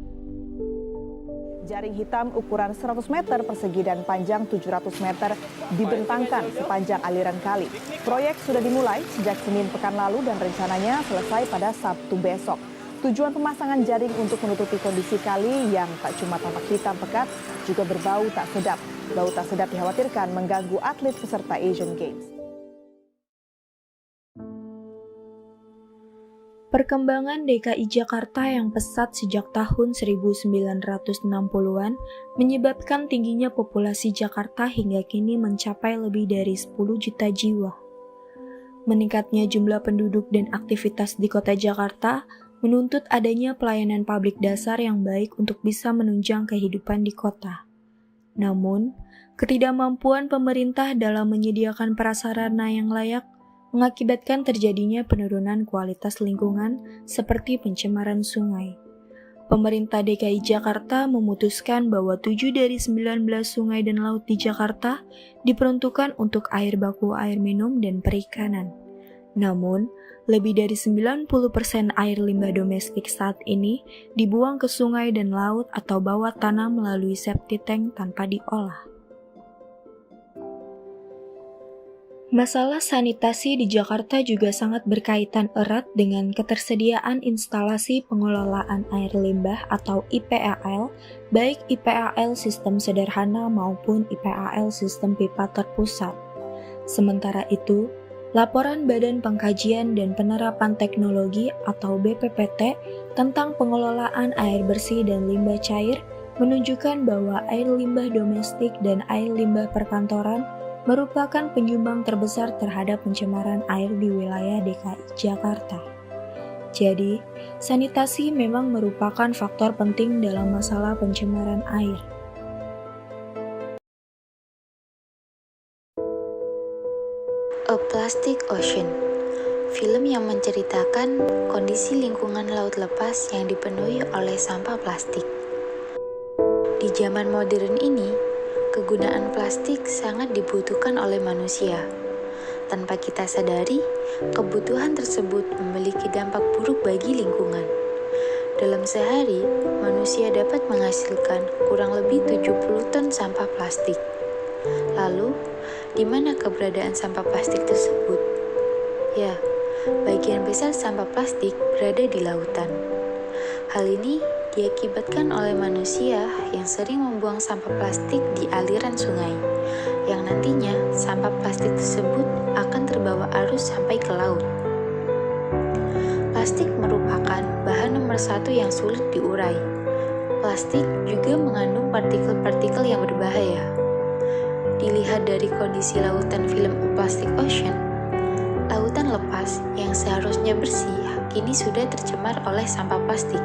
E: Jaring hitam ukuran 100 meter persegi dan panjang 700 meter dibentangkan sepanjang aliran kali. Proyek sudah dimulai sejak Senin pekan lalu dan rencananya selesai pada Sabtu besok. Tujuan pemasangan jaring untuk menutupi kondisi kali yang tak cuma tampak hitam pekat, juga berbau tak sedap. Bau tak sedap dikhawatirkan mengganggu atlet peserta Asian Games.
A: Perkembangan DKI Jakarta yang pesat sejak tahun 1960-an menyebabkan tingginya populasi Jakarta hingga kini mencapai lebih dari 10 juta jiwa. Meningkatnya jumlah penduduk dan aktivitas di kota Jakarta menuntut adanya pelayanan publik dasar yang baik untuk bisa menunjang kehidupan di kota. Namun, ketidakmampuan pemerintah dalam menyediakan prasarana yang layak mengakibatkan terjadinya penurunan kualitas lingkungan seperti pencemaran sungai. Pemerintah DKI Jakarta memutuskan bahwa 7 dari 19 sungai dan laut di Jakarta diperuntukkan untuk air baku air minum dan perikanan. Namun, lebih dari 90% air limbah domestik saat ini dibuang ke sungai dan laut atau bawah tanah melalui septic tank tanpa diolah. Masalah sanitasi di Jakarta juga sangat berkaitan erat dengan ketersediaan instalasi pengelolaan air limbah atau IPAL, baik IPAL sistem sederhana maupun IPAL sistem pipa terpusat. Sementara itu, Laporan Badan Pengkajian dan Penerapan Teknologi atau BPPT tentang pengelolaan air bersih dan limbah cair menunjukkan bahwa air limbah domestik dan air limbah perkantoran merupakan penyumbang terbesar terhadap pencemaran air di wilayah DKI Jakarta. Jadi, sanitasi memang merupakan faktor penting dalam masalah pencemaran air.
F: A Plastic Ocean, film yang menceritakan kondisi lingkungan laut lepas yang dipenuhi oleh sampah plastik. Di zaman modern ini, kegunaan plastik sangat dibutuhkan oleh manusia. Tanpa kita sadari, kebutuhan tersebut memiliki dampak buruk bagi lingkungan. Dalam sehari, manusia dapat menghasilkan kurang lebih 70 ton sampah plastik. Lalu, di mana keberadaan sampah plastik tersebut? Ya, bagian besar sampah plastik berada di lautan. Hal ini diakibatkan oleh manusia yang sering membuang sampah plastik di aliran sungai, yang nantinya sampah plastik tersebut akan terbawa arus sampai ke laut. Plastik merupakan bahan nomor satu yang sulit diurai. Plastik juga mengandung partikel-partikel yang berbahaya. Dilihat dari kondisi lautan film A Plastic Ocean, lautan lepas yang seharusnya bersih kini sudah tercemar oleh sampah plastik.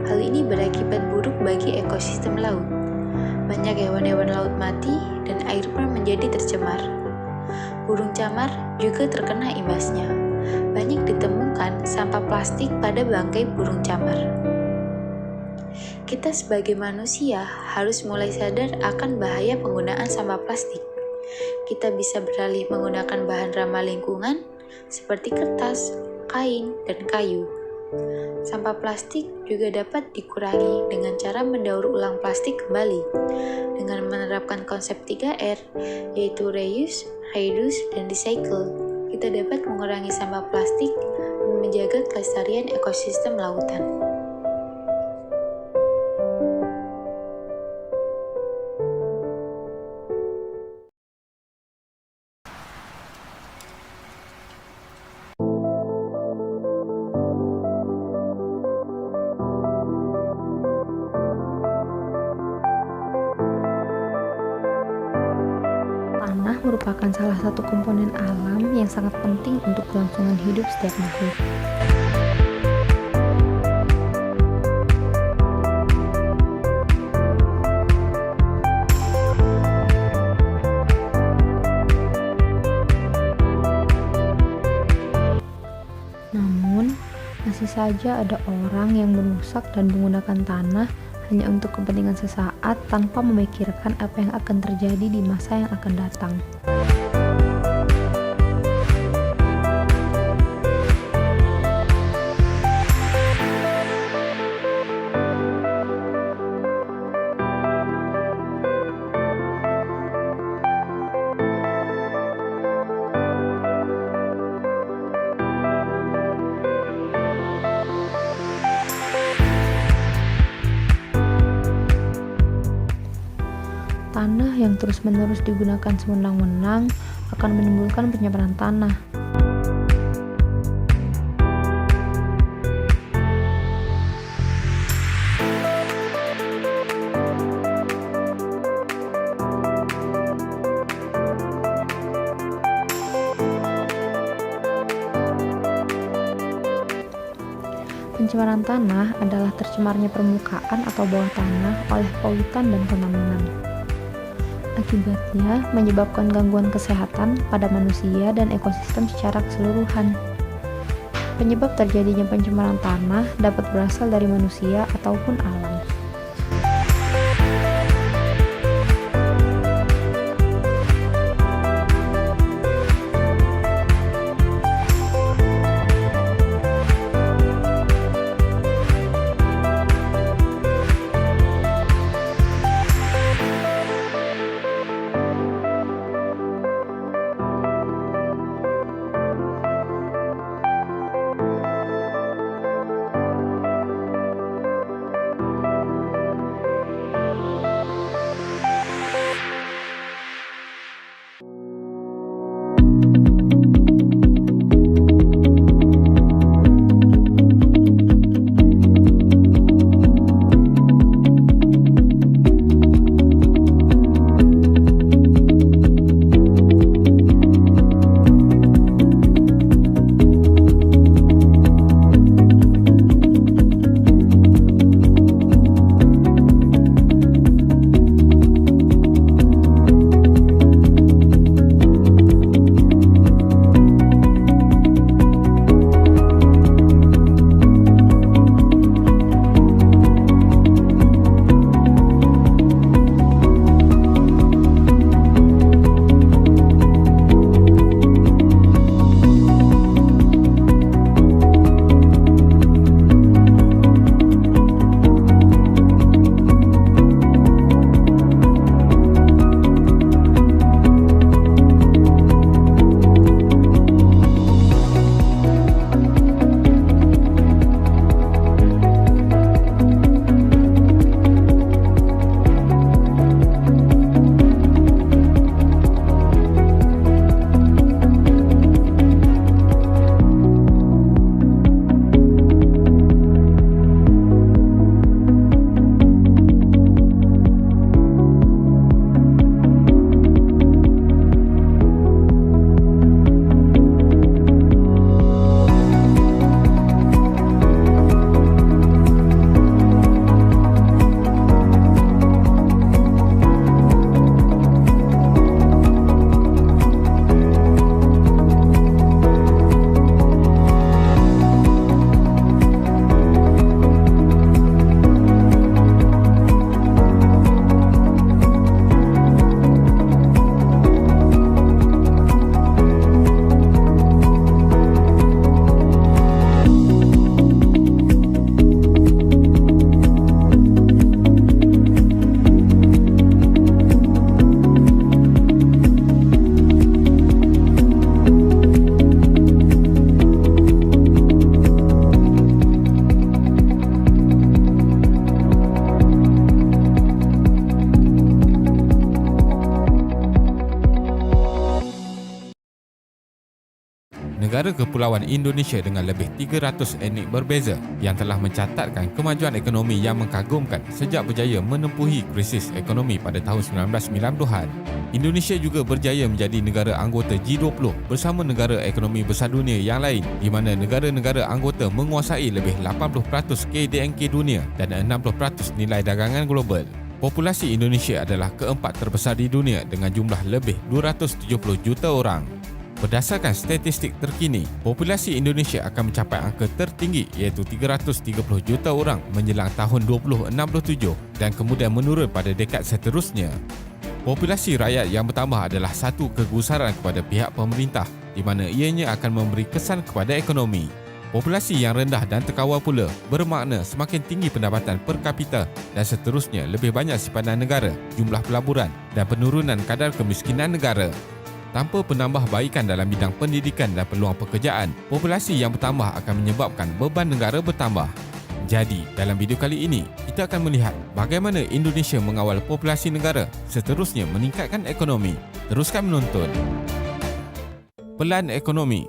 F: Hal ini berakibat buruk bagi ekosistem laut. Banyak hewan-hewan laut mati dan air pun menjadi tercemar. Burung camar juga terkena imbasnya. Banyak ditemukan sampah plastik pada bangkai burung camar. Kita sebagai manusia harus mulai sadar akan bahaya penggunaan sampah plastik. Kita bisa beralih menggunakan bahan ramah lingkungan seperti kertas, kain, dan kayu. Sampah plastik juga dapat dikurangi dengan cara mendaur ulang plastik kembali dengan menerapkan konsep 3R, yaitu reuse, reduce, dan recycle. Kita dapat mengurangi sampah plastik dan menjaga kelestarian ekosistem lautan.
A: Tanah merupakan salah satu komponen alam yang sangat penting untuk kelangsungan hidup setiap makhluk. Namun, masih saja ada orang yang merusak dan menggunakan tanah hanya untuk kepentingan sesaat tanpa memikirkan apa yang akan terjadi di masa yang akan datang. Tanah yang terus-menerus digunakan sewenang-wenang akan menimbulkan pencemaran tanah. Pencemaran tanah adalah tercemarnya permukaan atau bawah tanah oleh polutan dan kontaminan. Akibatnya menyebabkan gangguan kesehatan pada manusia dan ekosistem secara keseluruhan. Penyebab terjadinya pencemaran tanah dapat berasal dari manusia ataupun alam.
B: negara kepulauan Indonesia dengan lebih 300 etnik berbeza yang telah mencatatkan kemajuan ekonomi yang mengkagumkan sejak berjaya menempuhi krisis ekonomi pada tahun 1990-an. Indonesia juga berjaya menjadi negara anggota G20 bersama negara ekonomi besar dunia yang lain, di mana negara-negara anggota menguasai lebih 80% KDNK dunia dan 60% nilai dagangan global. Populasi Indonesia adalah keempat terbesar di dunia dengan jumlah lebih 270 juta orang. Berdasarkan statistik terkini, populasi Indonesia akan mencapai angka tertinggi iaitu 330 juta orang menjelang tahun 2067 dan kemudian menurun pada dekad seterusnya. Populasi rakyat yang bertambah adalah satu kegusaran kepada pihak pemerintah di mana ianya akan memberi kesan kepada ekonomi. Populasi yang rendah dan terkawal pula bermakna semakin tinggi pendapatan per kapita dan seterusnya lebih banyak simpanan negara, jumlah pelaburan dan penurunan kadar kemiskinan negara. Tanpa penambahbaikan dalam bidang pendidikan dan peluang pekerjaan, populasi yang bertambah akan menyebabkan beban negara bertambah. Jadi, dalam video kali ini, kita akan melihat bagaimana Indonesia mengawal populasi negara, seterusnya meningkatkan ekonomi. Teruskan menonton. Pelan ekonomi.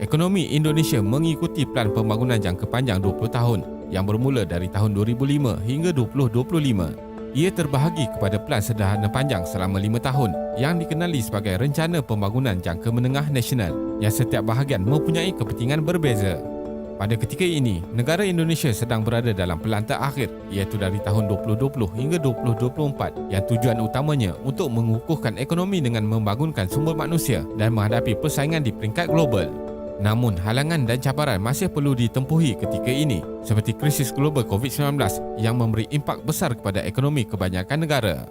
B: Ekonomi Indonesia mengikuti Pelan Pembangunan Jangka Panjang 20 tahun yang bermula dari tahun 2005 hingga 2025. Ia terbahagi kepada Pelan Sederhana Panjang selama 5 tahun yang dikenali sebagai Rencana Pembangunan Jangka Menengah Nasional yang setiap bahagian mempunyai kepentingan berbeza. Pada ketika ini, negara Indonesia sedang berada dalam pelan terakhir iaitu dari tahun 2020 hingga 2024 yang tujuan utamanya untuk mengukuhkan ekonomi dengan membangunkan sumber manusia dan menghadapi persaingan di peringkat global. Namun, halangan dan cabaran masih perlu ditempuhi ketika ini, seperti krisis global COVID-19 yang memberi impak besar kepada ekonomi kebanyakan negara.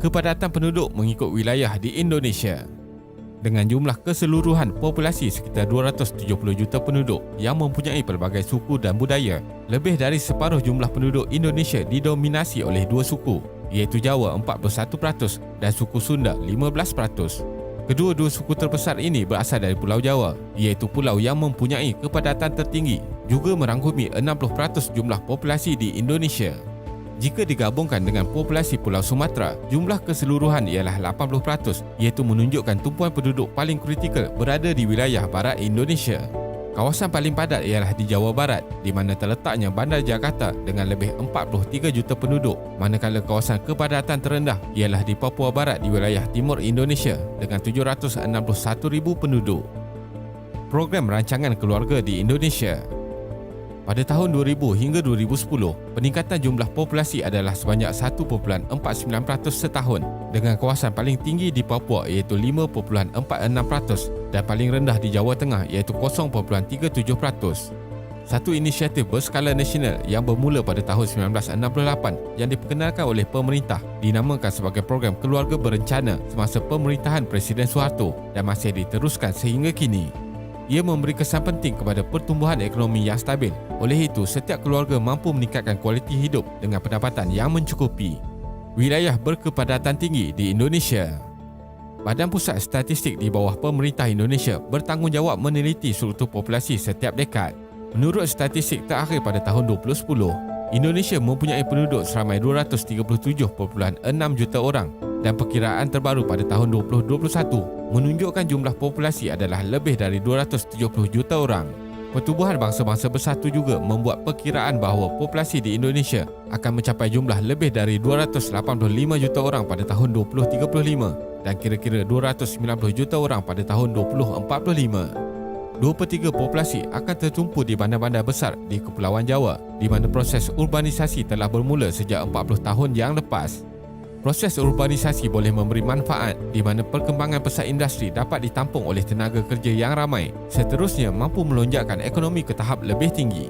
B: Kepadatan penduduk mengikut wilayah di Indonesia. Dengan jumlah keseluruhan populasi sekitar 270 juta penduduk yang mempunyai pelbagai suku dan budaya, lebih dari separuh jumlah penduduk Indonesia didominasi oleh dua suku, iaitu Jawa 41% dan suku Sunda 15%. Kedua-dua suku terbesar ini berasal dari Pulau Jawa, iaitu pulau yang mempunyai kepadatan tertinggi, juga merangkumi 60% jumlah populasi di Indonesia. Jika digabungkan dengan populasi Pulau Sumatera, jumlah keseluruhan ialah 80%, iaitu menunjukkan tumpuan penduduk paling kritikal berada di wilayah barat Indonesia. Kawasan paling padat ialah di Jawa Barat, di mana terletaknya Bandar Jakarta dengan lebih 43 juta penduduk, manakala kawasan kepadatan terendah ialah di Papua Barat di wilayah timur Indonesia dengan 761,000 penduduk. Program rancangan keluarga di Indonesia. Pada tahun 2000 hingga 2010, peningkatan jumlah populasi adalah sebanyak 1.49% setahun, dengan kawasan paling tinggi di Papua iaitu 5.46% dan paling rendah di Jawa Tengah iaitu 0.37%. Satu inisiatif berskala nasional yang bermula pada tahun 1968 yang diperkenalkan oleh pemerintah dinamakan sebagai Program Keluarga Berencana semasa pemerintahan Presiden Soeharto dan masih diteruskan sehingga kini. Ia memberi kesan penting kepada pertumbuhan ekonomi yang stabil. Oleh itu, setiap keluarga mampu meningkatkan kualiti hidup dengan pendapatan yang mencukupi. Wilayah berkepadatan tinggi di Indonesia. Badan Pusat Statistik di bawah pemerintah Indonesia bertanggungjawab meneliti struktur populasi setiap dekad. Menurut statistik terakhir pada tahun 2010, Indonesia mempunyai penduduk seramai 237.6 juta orang dan perkiraan terbaru pada tahun 2021 menunjukkan jumlah populasi adalah lebih dari 270 juta orang. Pertubuhan bangsa-bangsa bersatu juga membuat perkiraan bahawa populasi di Indonesia akan mencapai jumlah lebih dari 285 juta orang pada tahun 2035 dan kira-kira 290 juta orang pada tahun 2045. 2/3 populasi akan tertumpu di bandar-bandar besar di Kepulauan Jawa, di mana proses urbanisasi telah bermula sejak 40 tahun yang lepas. Proses urbanisasi boleh memberi manfaat di mana perkembangan pesat industri dapat ditampung oleh tenaga kerja yang ramai, seterusnya mampu melonjakkan ekonomi ke tahap lebih tinggi.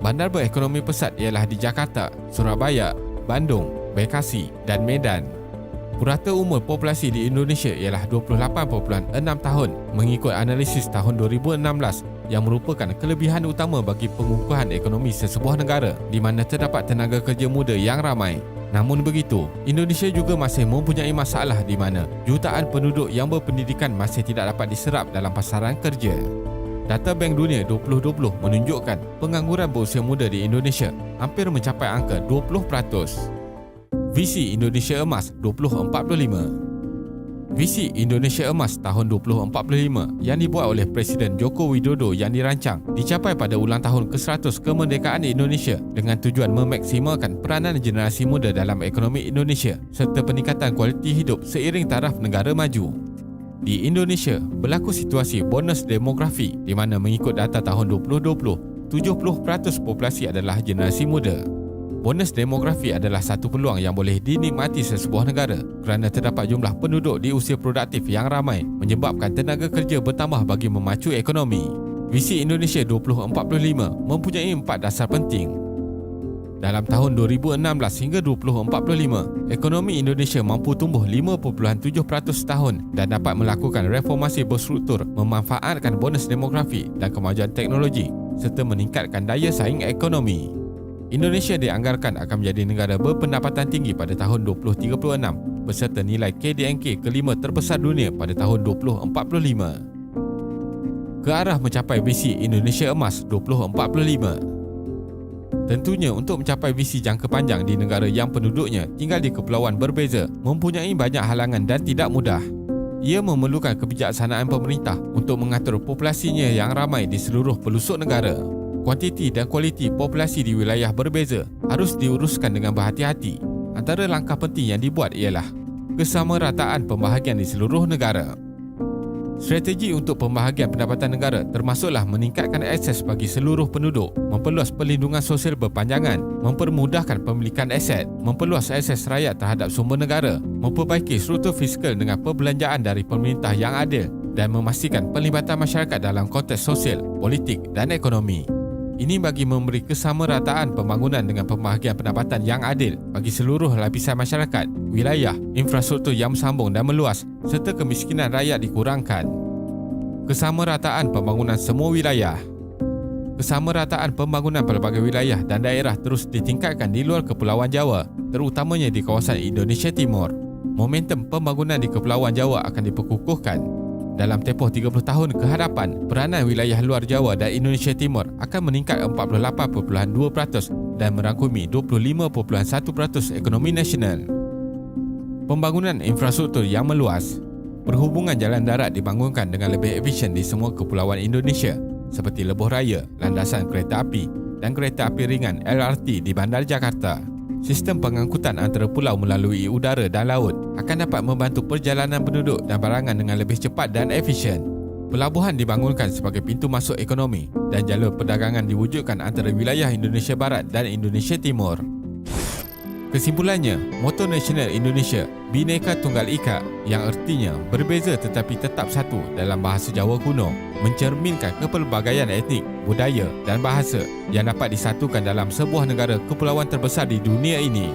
B: Bandar berekonomi pesat ialah di Jakarta, Surabaya, Bandung, Bekasi dan Medan. Purata umur populasi di Indonesia ialah 28.6 tahun mengikut analisis tahun 2016 yang merupakan kelebihan utama bagi pengukuhan ekonomi sesebuah negara di mana terdapat tenaga kerja muda yang ramai. Namun begitu, Indonesia juga masih mempunyai masalah di mana jutaan penduduk yang berpendidikan masih tidak dapat diserap dalam pasaran kerja. Data Bank Dunia 2020 menunjukkan pengangguran berusia muda di Indonesia hampir mencapai angka 20%. Visi Indonesia Emas 2045. Visi Indonesia Emas tahun 2045 yang dibuat oleh Presiden Joko Widodo yang dirancang dicapai pada ulang tahun ke-100 kemerdekaan Indonesia dengan tujuan memaksimalkan peranan generasi muda dalam ekonomi Indonesia serta peningkatan kualiti hidup seiring taraf negara maju. Di Indonesia, berlaku situasi bonus demografi di mana mengikut data tahun 2020, 70% populasi adalah generasi muda. Bonus demografi adalah satu peluang yang boleh dinikmati sesebuah negara kerana terdapat jumlah penduduk di usia produktif yang ramai menyebabkan tenaga kerja bertambah bagi memacu ekonomi. Visi Indonesia 2045 mempunyai 4 dasar penting. Dalam tahun 2016 hingga 2045, ekonomi Indonesia mampu tumbuh 5.7% tahun dan dapat melakukan reformasi berstruktur memanfaatkan bonus demografi dan kemajuan teknologi serta meningkatkan daya saing ekonomi. Indonesia dianggarkan akan menjadi negara berpendapatan tinggi pada tahun 2036 beserta nilai KDNK kelima terbesar dunia pada tahun 2045. Ke arah mencapai visi Indonesia Emas 2045. Tentunya untuk mencapai visi jangka panjang di negara yang penduduknya tinggal di kepulauan berbeza mempunyai banyak halangan dan tidak mudah. Ia memerlukan kebijaksanaan pemerintah untuk mengatur populasinya yang ramai di seluruh pelosok negara. Kuantiti dan kualiti populasi di wilayah berbeza harus diuruskan dengan berhati-hati. Antara langkah penting yang dibuat ialah kesamarataan pembahagian di seluruh negara. Strategi untuk pembahagian pendapatan negara termasuklah meningkatkan akses bagi seluruh penduduk, memperluas perlindungan sosial berpanjangan, mempermudahkan pemilikan aset, memperluas akses rakyat terhadap sumber negara, memperbaiki struktur fiskal dengan perbelanjaan dari pemerintah yang adil dan memastikan pelibatan masyarakat dalam konteks sosial, politik dan ekonomi. Ini bagi memberi kesamarataan pembangunan dengan pembahagian pendapatan yang adil bagi seluruh lapisan masyarakat, wilayah, infrastruktur yang bersambung dan meluas serta kemiskinan rakyat dikurangkan. Kesamarataan pembangunan semua wilayah. Kesamarataan pembangunan pelbagai wilayah dan daerah terus ditingkatkan di luar Kepulauan Jawa, terutamanya di kawasan Indonesia Timur. Momentum pembangunan di Kepulauan Jawa akan diperkukuhkan. Dalam tempoh 30 tahun ke hadapan, peranan wilayah luar Jawa dan Indonesia Timur akan meningkat 48.2% dan merangkumi 25.1% ekonomi nasional. Pembangunan infrastruktur yang meluas. Perhubungan jalan darat dibangunkan dengan lebih efisien di semua kepulauan Indonesia seperti lebuh raya, landasan kereta api dan kereta api ringan LRT di Bandar Jakarta. Sistem pengangkutan antara pulau melalui udara dan laut akan dapat membantu perjalanan penduduk dan barangan dengan lebih cepat dan efisien. Pelabuhan dibangunkan sebagai pintu masuk ekonomi dan jalur perdagangan diwujudkan antara wilayah Indonesia Barat dan Indonesia Timur. Kesimpulannya, moto nasional Indonesia Bhinneka Tunggal Ika yang artinya berbeza tetapi tetap satu dalam bahasa Jawa kuno mencerminkan kepelbagaian etnik, budaya dan bahasa yang dapat disatukan dalam sebuah negara kepulauan terbesar di dunia ini.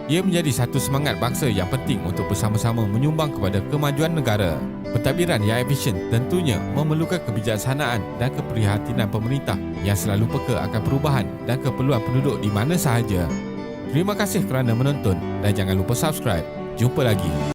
B: Ia menjadi satu semangat bangsa yang penting untuk bersama-sama menyumbang kepada kemajuan negara. Pentadbiran yang efisien tentunya memerlukan kebijaksanaan dan keprihatinan pemerintah yang selalu peka akan perubahan dan keperluan penduduk di mana sahaja. Terima kasih kerana menonton dan jangan lupa subscribe. Jumpa lagi.